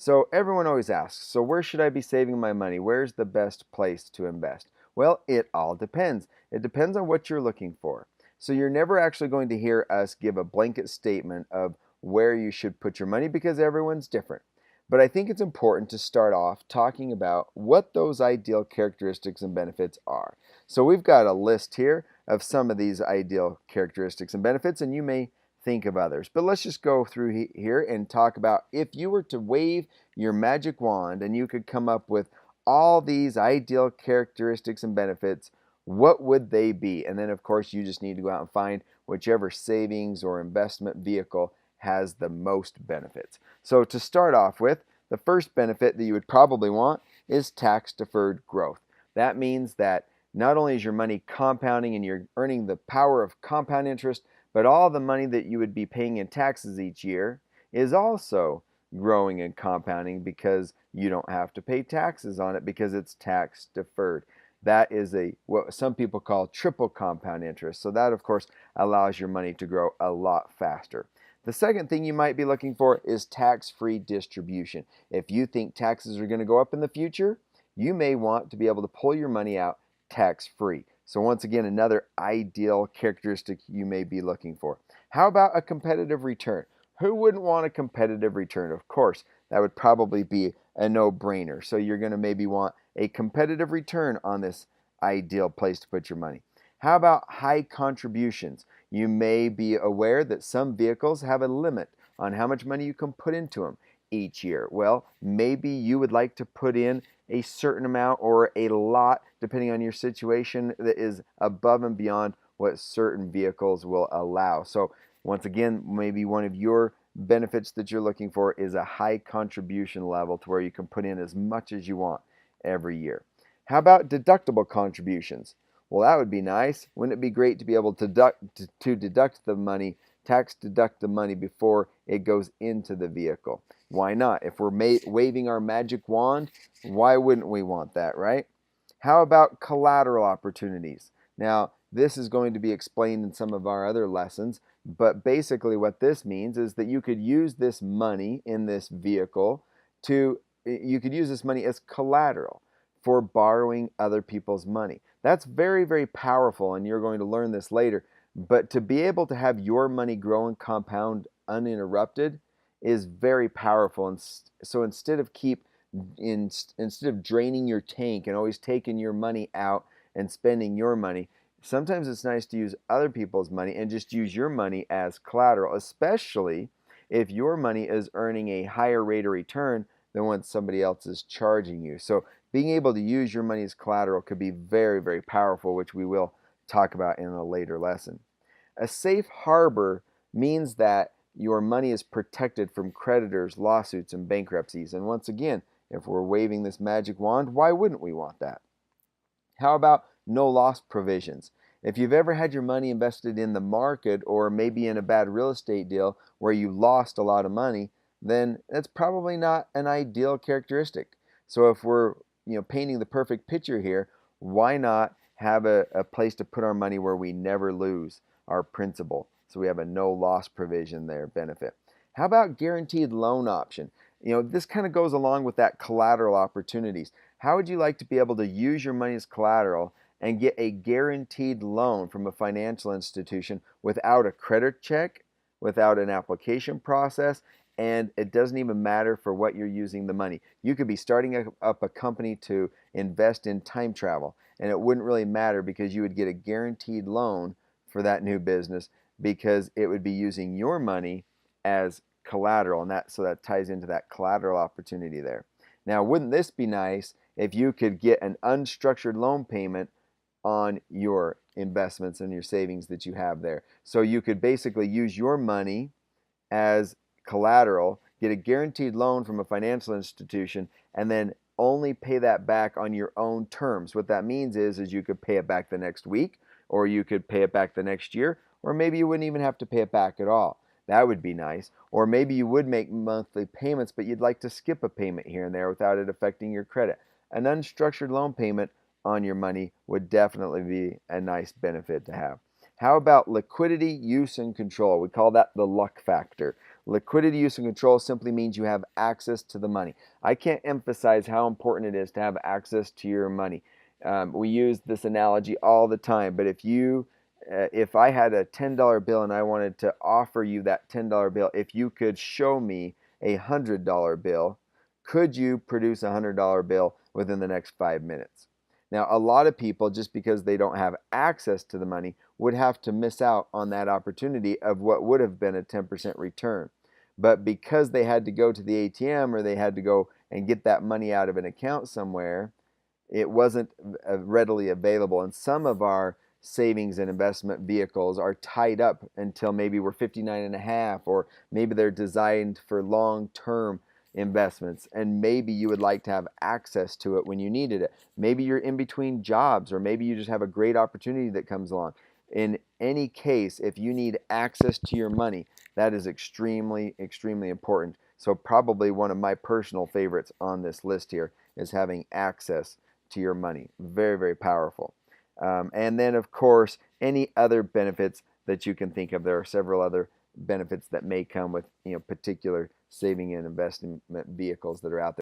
So everyone always asks, so where should I be saving my money? Where's the best place to invest? Well, it all depends. It depends on what you're looking for. So you're never actually going to hear us give a blanket statement of where you should put your money because everyone's different. But I think it's important to start off talking about what those ideal characteristics and benefits are. So we've got a list here of some of these ideal characteristics and benefits, and you may think of others. But let's just go through here and talk about if you were to wave your magic wand and you could come up with all these ideal characteristics and benefits, what would they be? And then, of course, you just need to go out and find whichever savings or investment vehicle has the most benefits. So to start off with, the first benefit that you would probably want is tax-deferred growth. That means that not only is your money compounding and you're earning the power of compound interest, but all the money that you would be paying in taxes each year is also growing and compounding because you don't have to pay taxes on it because it's tax deferred. That is what some people call triple compound interest. So that, of course, allows your money to grow a lot faster. The second thing you might be looking for is tax-free distribution. If you think taxes are going to go up in the future, you may want to be able to pull your money out tax-free. So once again, another ideal characteristic you may be looking for. How about a competitive return? Who wouldn't want a competitive return? Of course, that would probably be a no-brainer. So you're going to maybe want a competitive return on this ideal place to put your money. How about high contributions? You may be aware that some vehicles have a limit on how much money you can put into them each year. Well, maybe you would like to put in a certain amount or a lot, depending on your situation, that is above and beyond what certain vehicles will allow. So once again, maybe one of your benefits that you're looking for is a high contribution level to where you can put in as much as you want every year. How about deductible contributions? Well, that would be nice. Wouldn't it be great to be able to deduct the money, tax deduct the money before it goes into the vehicle? Why not? If we're waving our magic wand, why wouldn't we want that, right? How about collateral opportunities? Now, this is going to be explained in some of our other lessons, but basically what this means is that you could use this money in this vehicle you could use this money as collateral for borrowing other people's money. That's very, very powerful, and you're going to learn this later. But to be able to have your money grow and compound uninterrupted is very powerful. And so instead of draining your tank and always taking your money out and spending your money, sometimes it's nice to use other people's money and just use your money as collateral, especially if your money is earning a higher rate of return than what somebody else is charging you. So being able to use your money as collateral could be very, very powerful, which we will talk about in a later lesson. A safe harbor means that your money is protected from creditors, lawsuits, and bankruptcies. And once again, if we're waving this magic wand, why wouldn't we want that? How about no loss provisions? If you've ever had your money invested in the market or maybe in a bad real estate deal where you lost a lot of money, then that's probably not an ideal characteristic. So if we're painting the perfect picture here, why not have a place to put our money where we never lose our principal? So we have a no loss provision there benefit. How about guaranteed loan option? This kind of goes along with that collateral opportunities. How would you like to be able to use your money as collateral and get a guaranteed loan from a financial institution without a credit check, without an application process, and it doesn't even matter for what you're using the money? You could be starting up a company to invest in time travel, and it wouldn't really matter because you would get a guaranteed loan for that new business because it would be using your money as collateral, and so that ties into that collateral opportunity there. Now, wouldn't this be nice if you could get an unstructured loan payment on your investments and your savings that you have there? So you could basically use your money as collateral, get a guaranteed loan from a financial institution, and then only pay that back on your own terms. What that means is you could pay it back the next week, or you could pay it back the next year, or maybe you wouldn't even have to pay it back at all. That would be nice. Or maybe you would make monthly payments, but you'd like to skip a payment here and there without it affecting your credit. An unstructured loan payment on your money would definitely be a nice benefit to have. How about liquidity, use, and control? We call that the luck factor. Liquidity, use, and control simply means you have access to the money. I can't emphasize how important it is to have access to your money. We use this analogy all the time, but if I had a $10 bill and I wanted to offer you that $10 bill, if you could show me a $100 bill, could you produce a $100 bill within the next 5 minutes? Now, a lot of people, just because they don't have access to the money, would have to miss out on that opportunity of what would have been a 10% return. But because they had to go to the ATM or they had to go and get that money out of an account somewhere, it wasn't readily available. And some of our savings and investment vehicles are tied up until maybe we're 59 and a half, or maybe they're designed for long-term investments, and maybe you would like to have access to it when you needed it. Maybe you're in between jobs, or maybe you just have a great opportunity that comes along. In any case, if you need access to your money, that is extremely, extremely important. So probably one of my personal favorites on this list here is having access to your money. Very, very powerful. And then, of course, any other benefits that you can think of. There are several other benefits that may come with particular saving and investment vehicles that are out there.